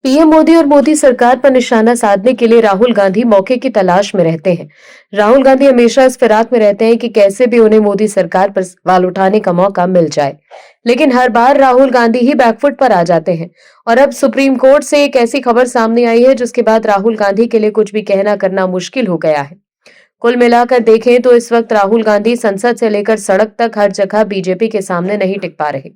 PM Modi और मोदी सरकार पर निशाना साधने के लिए राहुल गांधी मौके की तलाश में रहते हैं। राहुल गांधी हमेशा इस फिराक में रहते हैं कि कैसे भी उन्हें मोदी सरकार पर सवाल उठाने का मौका मिल जाए। लेकिन हर बार राहुल गांधी ही बैकफुट पर आ जाते हैं। और अब सुप्रीम कोर्ट से एक ऐसी खबर सामने आई है जिसके बाद राहुल गांधी के लिए कुछ भी कहना करना मुश्किल हो गया है। कुल मिलाकर देखें तो इस वक्त राहुल गांधी संसद से लेकर सड़क तक हर जगह बीजेपी के सामने नहीं टिक पा रहे।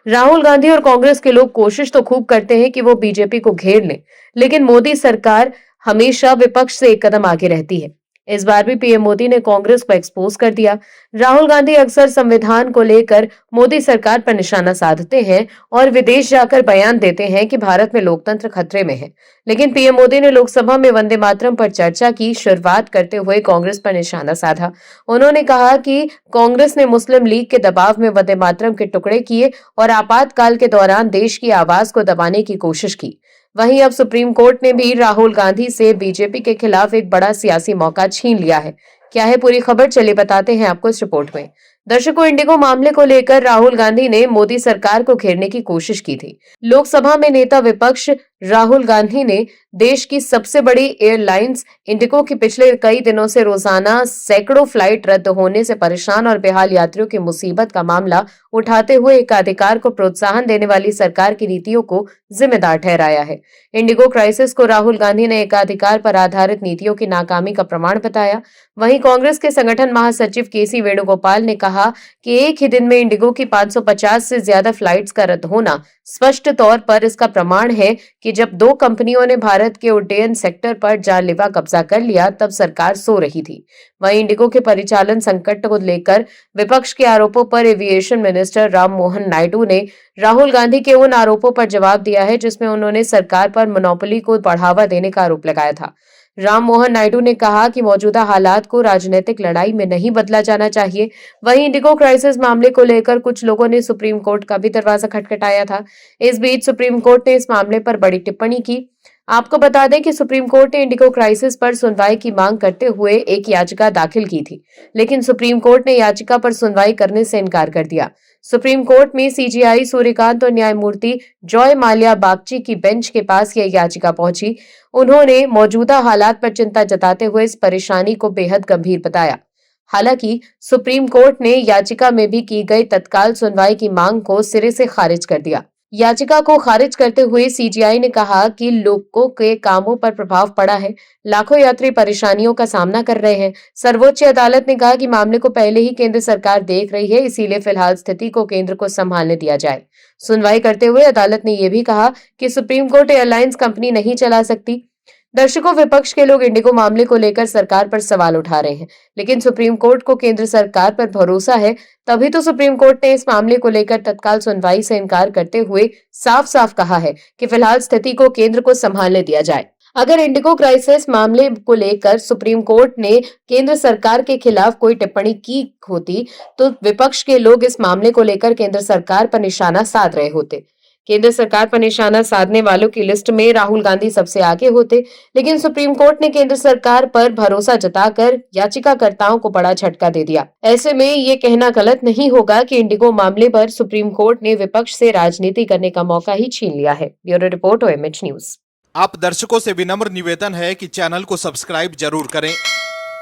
राहुल गांधी और कांग्रेस के लोग कोशिश तो खूब करते हैं कि वो बीजेपी को घेर लें, लेकिन मोदी सरकार हमेशा विपक्ष से एक कदम आगे रहती है। इस बार भी पीएम मोदी ने कांग्रेस को एक्सपोज कर दिया। राहुल गांधी अक्सर संविधान को लेकर मोदी सरकार पर निशाना साधते हैं और विदेश जाकर बयान देते हैं कि भारत में लोकतंत्र खतरे में है। लेकिन पीएम मोदी ने लोकसभा में वंदे मातरम पर चर्चा की शुरुआत करते हुए कांग्रेस पर निशाना साधा। उन्होंने कहा कि कांग्रेस ने मुस्लिम लीग के दबाव में वंदे मातरम के टुकड़े किए और आपातकाल के दौरान देश की आवाज को दबाने की कोशिश की। वहीं अब सुप्रीम कोर्ट ने भी राहुल गांधी से बीजेपी के खिलाफ एक बड़ा सियासी मौका छीन लिया है। क्या है पूरी खबर, चलिए बताते हैं आपको इस रिपोर्ट में। दर्शकों, इंडिगो मामले को लेकर राहुल गांधी ने मोदी सरकार को घेरने की कोशिश की थी। लोकसभा में नेता विपक्ष राहुल गांधी ने देश की सबसे बड़ी एयरलाइंस इंडिगो की पिछले कई दिनों से रोजाना सैकड़ों फ्लाइट रद्द होने से परेशान और बेहाल यात्रियों की मुसीबत का मामला उठाते हुए एकाधिकार को प्रोत्साहन देने वाली सरकार की नीतियों को जिम्मेदार ठहराया है। इंडिगो क्राइसिस को राहुल गांधी ने एकाधिकार पर आधारित नीतियों की नाकामी का प्रमाण बताया। वहीं कांग्रेस के संगठन महासचिव केसी वेणुगोपाल ने कहा कि एक ही दिन में इंडिगो की 550 से ज्यादा फ्लाइट्स का रद्द होना स्पष्ट तौर पर इसका प्रमाण है कि जब दो कंपनियों ने भारत के उड्डयन सेक्टर पर जानलेवा कब्जा कर लिया तब सरकार सो रही थी। वहीं इंडिगो के परिचालन संकट को लेकर विपक्ष के आरोपों पर एविएशन मिनिस्टर राम मोहन नायडू ने राहुल गांधी के उन आरोपों पर जवाब दिया है जिसमें उन्होंने सरकार पर मोनोपोली को बढ़ावा देने का आरोप लगाया था। राम मोहन नायडू ने कहा कि मौजूदा हालात को राजनीतिक लड़ाई में नहीं बदला जाना चाहिए। वहीं इंडिगो क्राइसिस मामले को लेकर कुछ लोगों ने सुप्रीम कोर्ट का भी दरवाजा खटखटाया था। इस बीच सुप्रीम कोर्ट ने इस मामले पर बड़ी टिप्पणी की। आपको बता दें कि सुप्रीम कोर्ट ने इंडिगो क्राइसिस पर सुनवाई की मांग करते हुए एक याचिका दाखिल की थी, लेकिन सुप्रीम कोर्ट ने याचिका पर सुनवाई करने से इनकार कर दिया। सुप्रीम कोर्ट में सीजेआई सूर्यकांत और न्यायमूर्ति जॉय माल्या बागची की बेंच के पास यह याचिका पहुंची। उन्होंने मौजूदा हालात पर चिंता जताते हुए इस परेशानी को बेहद गंभीर बताया। हालांकि सुप्रीम कोर्ट ने याचिका में भी की गई तत्काल सुनवाई की मांग को सिरे से खारिज कर दिया। याचिका को खारिज करते हुए सीजीआई ने कहा कि लोगों के कामों पर प्रभाव पड़ा है, लाखों यात्री परेशानियों का सामना कर रहे हैं। सर्वोच्च अदालत ने कहा कि मामले को पहले ही केंद्र सरकार देख रही है, इसीलिए फिलहाल स्थिति को केंद्र को संभालने दिया जाए। सुनवाई करते हुए अदालत ने यह भी कहा कि सुप्रीम कोर्ट एयरलाइंस कंपनी नहीं चला सकती। दर्शकों, विपक्ष के लोग इंडिगो मामले को लेकर सरकार पर सवाल उठा रहे हैं, लेकिन सुप्रीम कोर्ट को केंद्र सरकार पर भरोसा है। तभी तो सुप्रीम कोर्ट ने इस मामले को लेकर तत्काल सुनवाई से इनकार करते हुए साफ साफ कहा है कि फिलहाल स्थिति को केंद्र को संभालने दिया जाए। अगर इंडिगो क्राइसिस मामले को लेकर सुप्रीम कोर्ट ने केंद्र सरकार के खिलाफ कोई टिप्पणी की होती तो विपक्ष के लोग इस मामले को लेकर केंद्र सरकार पर निशाना साध रहे होते। केंद्र सरकार पर निशाना साधने वालों की लिस्ट में राहुल गांधी सबसे आगे होते, लेकिन सुप्रीम कोर्ट ने केंद्र सरकार पर भरोसा जताकर याचिकाकर्ताओं को बड़ा झटका दे दिया। ऐसे में ये कहना गलत नहीं होगा कि इंडिगो मामले पर सुप्रीम कोर्ट ने विपक्ष से राजनीति करने का मौका ही छीन लिया है। Bureau report, OMH news. आप दर्शकों से विनम्र निवेदन है कि चैनल को सब्सक्राइब जरूर करें